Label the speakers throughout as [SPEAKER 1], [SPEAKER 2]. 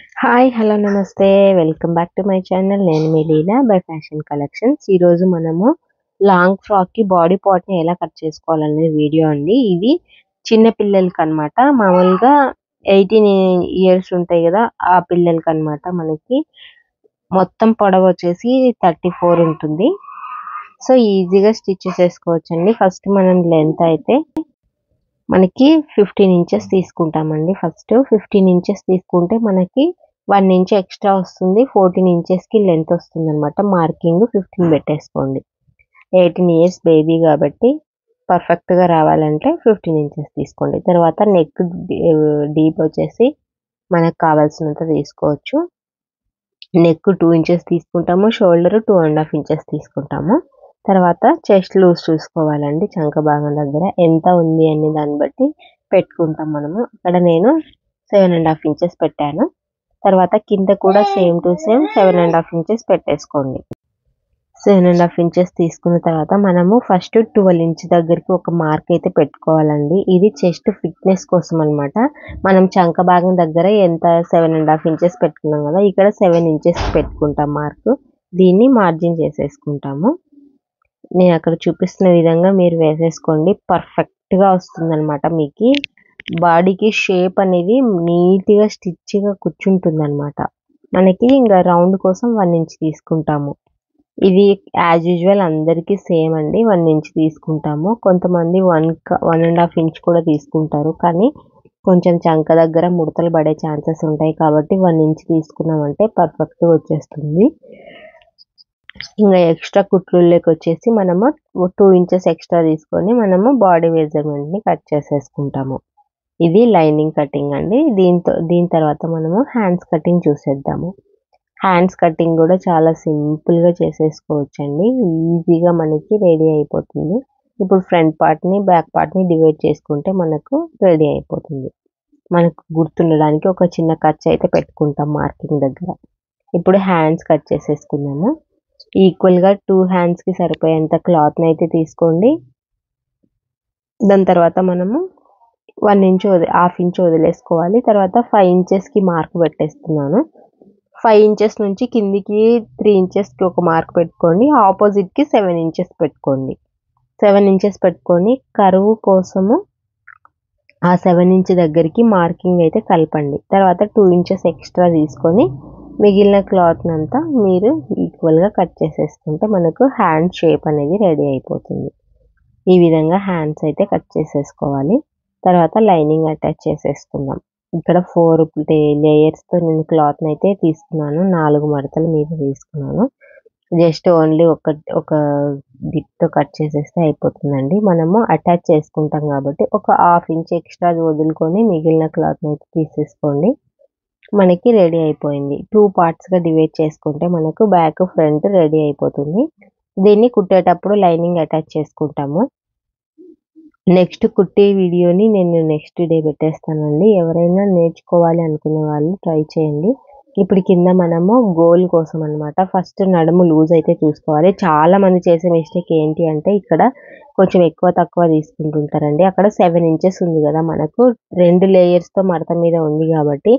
[SPEAKER 1] Hi hello నమస్తే welcome back to my channel. నేను మీ లీలా by fashion collections. ఈరోజు మనము లాంగ్ ఫ్రాక్కి బాడీ పార్ట్ని ఎలా కట్ చేసుకోవాలనే వీడియో అండి. ఇది చిన్న పిల్లలకి అనమాట. మామూలుగా 18 ఇయర్స్ ఉంటాయి కదా, ఆ పిల్లలకి అనమాట. మనకి మొత్తం పొడవు వచ్చేసి 34 ఉంటుంది. సో ఈజీగా స్టిచ్ చేసుకోవచ్చండి. ఫస్ట్ మనం లెంత్ అయితే మనకి 15 ఇంచెస్ తీసుకుంటామండి. ఫస్ట్ 15 ఇంచెస్ తీసుకుంటే మనకి 1 ఇంచ్ ఎక్స్ట్రా వస్తుంది. 14 ఇంచెస్కి లెంత్ వస్తుంది అనమాట. మార్కింగ్ 15 పెట్టేసుకోండి. 18 ఇయర్స్ బేబీ కాబట్టి పర్ఫెక్ట్గా రావాలంటే 15 ఇంచెస్ తీసుకోండి. తర్వాత నెక్ డీప్ వచ్చేసి మనకు కావాల్సినంత తీసుకోవచ్చు. నెక్ 2 ఇంచెస్ తీసుకుంటాము, షోల్డర్ 2.5 ఇంచెస్ తీసుకుంటాము. తర్వాత చెస్ట్ లూజ్ చూసుకోవాలండి. చంక భాగం దగ్గర ఎంత ఉంది అనే దాన్ని బట్టి పెట్టుకుంటాం మనము. అక్కడ నేను 7.5 ఇంచెస్ పెట్టాను. తర్వాత కింద కూడా సేమ్ టు సేమ్ 7.5 ఇంచెస్ పెట్టేసుకోండి. 7.5 ఇంచెస్ తీసుకున్న తర్వాత మనము ఫస్ట్ 12 ఇంచ్ దగ్గరికి ఒక మార్క్ అయితే పెట్టుకోవాలండి. ఇది చెస్ట్ ఫిట్నెస్ కోసం అనమాట. మనం చంక భాగం దగ్గర ఎంత 7.5 ఇంచెస్ పెట్టుకున్నాం కదా, ఇక్కడ 7 ఇంచెస్ పెట్టుకుంటాం మార్క్. దీన్ని మార్జిన్ చేసేసుకుంటాము. నేను అక్కడ చూపిస్తున్న విధంగా మీరు వేసేసుకోండి. పర్ఫెక్ట్గా వస్తుంది అనమాట. మీకు బాడీకి షేప్ అనేది నీట్గా స్టిచ్గా కూర్చుంటుంది అనమాట. మనకి ఇంకా రౌండ్ కోసం 1 ఇంచ్ తీసుకుంటాము. ఇది యాజ్ యూజువల్ అందరికీ సేమ్ అండి. 1 ఇంచ్ తీసుకుంటాము. కొంతమంది 1.5 ఇంచ్ కూడా తీసుకుంటారు. కానీ కొంచెం చంక దగ్గర ముడతలు పడే ఛాన్సెస్ ఉంటాయి కాబట్టి 1 ఇంచ్ తీసుకున్నామంటే పర్ఫెక్ట్గా వచ్చేస్తుంది. ఇంకా ఎక్స్ట్రా కుట్లులోకి వచ్చేసి మనము 2 ఇంచెస్ ఎక్స్ట్రా తీసుకొని మనము బాడీ మెజర్మెంట్ని కట్ చేసేసుకుంటాము. ఇది లైనింగ్ కటింగ్ అండి. దీని తర్వాత మనము హ్యాండ్స్ కటింగ్ చూసేద్దాము. హ్యాండ్స్ కటింగ్ కూడా చాలా సింపుల్గా చేసేసుకోవచ్చండి. ఈజీగా మనకి రెడీ అయిపోతుంది. ఇప్పుడు ఫ్రంట్ పార్ట్ని బ్యాక్ పార్ట్ని డివైడ్ చేసుకుంటే మనకు రెడీ అయిపోతుంది. మనకు గుర్తుండడానికి ఒక చిన్న ఖర్చు అయితే పెట్టుకుంటాం మార్కింగ్ దగ్గర. ఇప్పుడు హ్యాండ్స్ కట్ చేసేసుకున్నాము. ఈక్వల్గా 2 హ్యాండ్స్కి సరిపోయేంత క్లాత్ని అయితే తీసుకోండి. దాని తర్వాత మనము 1 ఇంచ్ హాఫ్ ఇంచ్ వదిలేసుకోవాలి. తర్వాత 5 ఇంచెస్కి మార్క్ పెట్టేస్తున్నాను. 5 ఇంచెస్ నుంచి కిందికి 3 ఇంచెస్కి ఒక మార్క్ పెట్టుకోండి. ఆపోజిట్కి 7 ఇంచెస్ పెట్టుకోండి. 7 ఇంచెస్ పెట్టుకొని కరువు కోసము ఆ 7 ఇంచ్ దగ్గరికి మార్కింగ్ అయితే కలపండి. తర్వాత 2 ఇంచెస్ ఎక్స్ట్రా తీసుకొని మిగిలిన క్లాత్ అంతా మీరు ఈక్వల్గా కట్ చేసేసుకుంటే మనకు హ్యాండ్ షేప్ అనేది రెడీ అయిపోతుంది. ఈ విధంగా హ్యాండ్స్ అయితే కట్ చేసేసుకోవాలి. తర్వాత లైనింగ్ అటాచ్ చేసేసుకుందాం. ఇక్కడ 4 లేయర్స్తో నేను క్లాత్ని అయితే తీసుకున్నాను. 4 మడతల మీద తీసుకున్నాను. జస్ట్ ఓన్లీ ఒక డిప్తో కట్ చేసేస్తే అయిపోతుందండి. మనము అటాచ్ చేసుకుంటాం కాబట్టి ఒక హాఫ్ ఇంచ్ ఎక్స్ట్రా వదులుకొని మిగిలిన క్లాత్ని అయితే తీసేసుకోండి. మనకి రెడీ అయిపోయింది. 2 పార్ట్స్గా డివైడ్ చేసుకుంటే మనకు బ్యాక్ ఫ్రంట్ రెడీ అయిపోతుంది. దీన్ని కుట్టేటప్పుడు లైనింగ్ అటాచ్ చేసుకుంటాము. నెక్స్ట్ కుట్టే వీడియోని నేను నెక్స్ట్ డే పెట్టేస్తానండి. ఎవరైనా నేర్చుకోవాలి అనుకునే వాళ్ళు ట్రై చేయండి. ఇప్పుడు కింద మనము గోల్ కోసం అనమాట. ఫస్ట్ నడుము లూజ్ అయితే చూసుకోవాలి. చాలా మంది చేసే మిస్టేక్ ఏంటి అంటే ఇక్కడ కొంచెం ఎక్కువ తక్కువ తీసుకుంటుంటారండి. అక్కడ 7 ఇంచెస్ ఉంది కదా, మనకు 2 లేయర్స్తో మడత మీద ఉంది కాబట్టి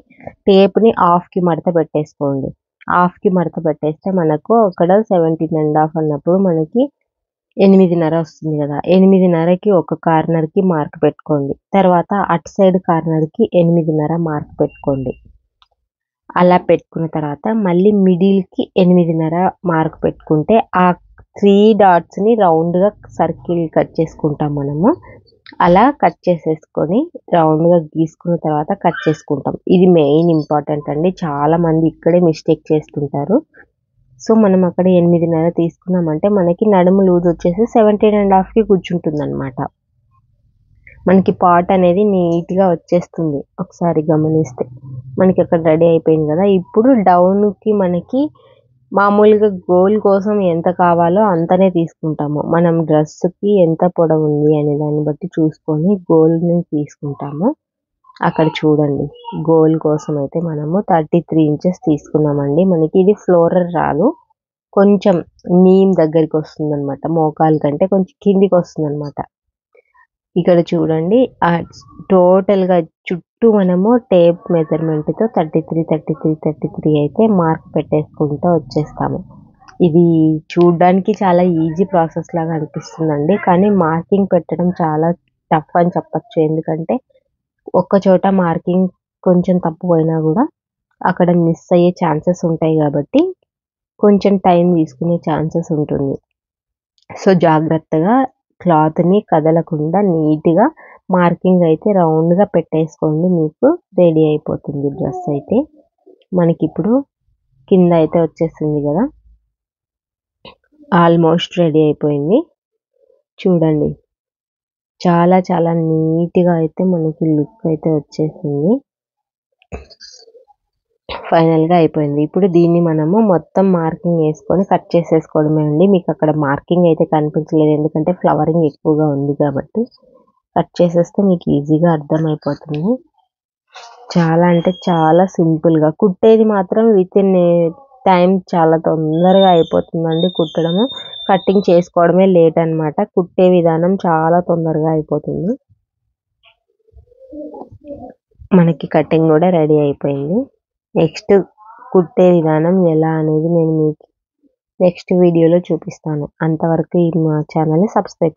[SPEAKER 1] టేప్ని హాఫ్కి మడత పెట్టేసుకోండి. హాఫ్కి మడత పెట్టేస్తే మనకు అక్కడ 17.5 అన్నప్పుడు మనకి 8.5 వస్తుంది కదా. 8.5కి ఒక కార్నర్కి మార్క్ పెట్టుకోండి. తర్వాత అటు సైడ్ కార్నర్కి 8.5 మార్క్ పెట్టుకోండి. అలా పెట్టుకున్న తర్వాత మళ్ళీ మిడిల్కి 8.5 మార్క్ పెట్టుకుంటే ఆ 3 డాట్స్ని రౌండ్గా సర్కిల్ కట్ చేసుకుంటాం మనము. అలా కట్ చేసేసుకొని రౌండ్గా గీసుకున్న తర్వాత కట్ చేసుకుంటాం. ఇది మెయిన్ ఇంపార్టెంట్ అండి. చాలామంది ఇక్కడే మిస్టేక్ చేస్తుంటారు. సో మనం అక్కడ 8.5 తీసుకున్నామంటే మనకి నడుము లూజ్ వచ్చేసి 17.5కి కూర్చుంటుంది అనమాట. మనకి పార్ట్ అనేది నీట్గా వచ్చేస్తుంది. ఒకసారి గమనిస్తే మనకి అక్కడ రెడీ అయిపోయింది కదా. ఇప్పుడు డౌన్కి మనకి మామూలుగా గోల్ కోసం ఎంత కావాలో అంతనే తీసుకుంటాము. మనం డ్రెస్కి ఎంత పొడవు ఉంది అనే దాన్ని బట్టి చూసుకొని గోల్ని తీసుకుంటాము. అక్కడ చూడండి, గోల్ కోసం అయితే మనము 33 ఇంచెస్ తీసుకున్నామండి. మనకి ఇది ఫ్లోరల్ రాదు, కొంచెం నీమ్ దగ్గరికి వస్తుంది అనమాట. మోకాలు కంటే కొంచెం కిందికి వస్తుంది అనమాట. ఇక్కడ చూడండి, టోటల్గా చుట్టూ చుట్టూ మనము టేప్ మెజర్మెంట్తో 33 అయితే మార్క్ పెట్టేసుకుంటూ వచ్చేస్తాము. ఇది చూడ్డానికి చాలా ఈజీ ప్రాసెస్ లాగా అనిపిస్తుందండి, కానీ మార్కింగ్ పెట్టడం చాలా టఫ్ అని చెప్పచ్చు. ఎందుకంటే ఒక్క చోట మార్కింగ్ కొంచెం తప్పు పోయినా కూడా అక్కడ మిస్ అయ్యే ఛాన్సెస్ ఉంటాయి కాబట్టి కొంచెం టైం తీసుకునే ఛాన్సెస్ ఉంటుంది. సో జాగ్రత్తగా క్లాత్ని కదలకుండా నీట్గా మార్కింగ్ అయితే రౌండ్గా పెట్టేసుకోండి, మీకు రెడీ అయిపోతుంది డ్రెస్ అయితే. మనకి ఇప్పుడు కింద అయితే వచ్చేసింది కదా, ఆల్మోస్ట్ రెడీ అయిపోయింది. చూడండి, చాలా చాలా నీట్గా అయితే మనకి లుక్ అయితే వచ్చేసింది. ఫైనల్గా అయిపోయింది. ఇప్పుడు దీన్ని మనము మొత్తం మార్కింగ్ వేసుకొని కట్ చేసేసుకోవడమే అండి. మీకు అక్కడ మార్కింగ్ అయితే కనిపించలేదు, ఎందుకంటే ఫ్లవరింగ్ ఎక్కువగా ఉంది కాబట్టి. కట్ చేసేస్తే మీకు ఈజీగా అర్థమైపోతుంది. చాలా అంటే చాలా సింపుల్గా, కుట్టేది మాత్రం విత్ ఇన్ టైం చాలా తొందరగా అయిపోతుందండి కుట్టడము. కటింగ్ చేసుకోవడమే లేట్ అనమాట. కుట్టే విధానం చాలా తొందరగా అయిపోతుంది. మనకి కటింగ్ కూడా రెడీ అయిపోయింది. నెక్స్ట్ కుట్టే విధానం ఎలా అనేది నేను మీకు నెక్స్ట్ వీడియోలో చూపిస్తాను. అంతవరకు మా ఛానల్ని సబ్స్క్రైబ్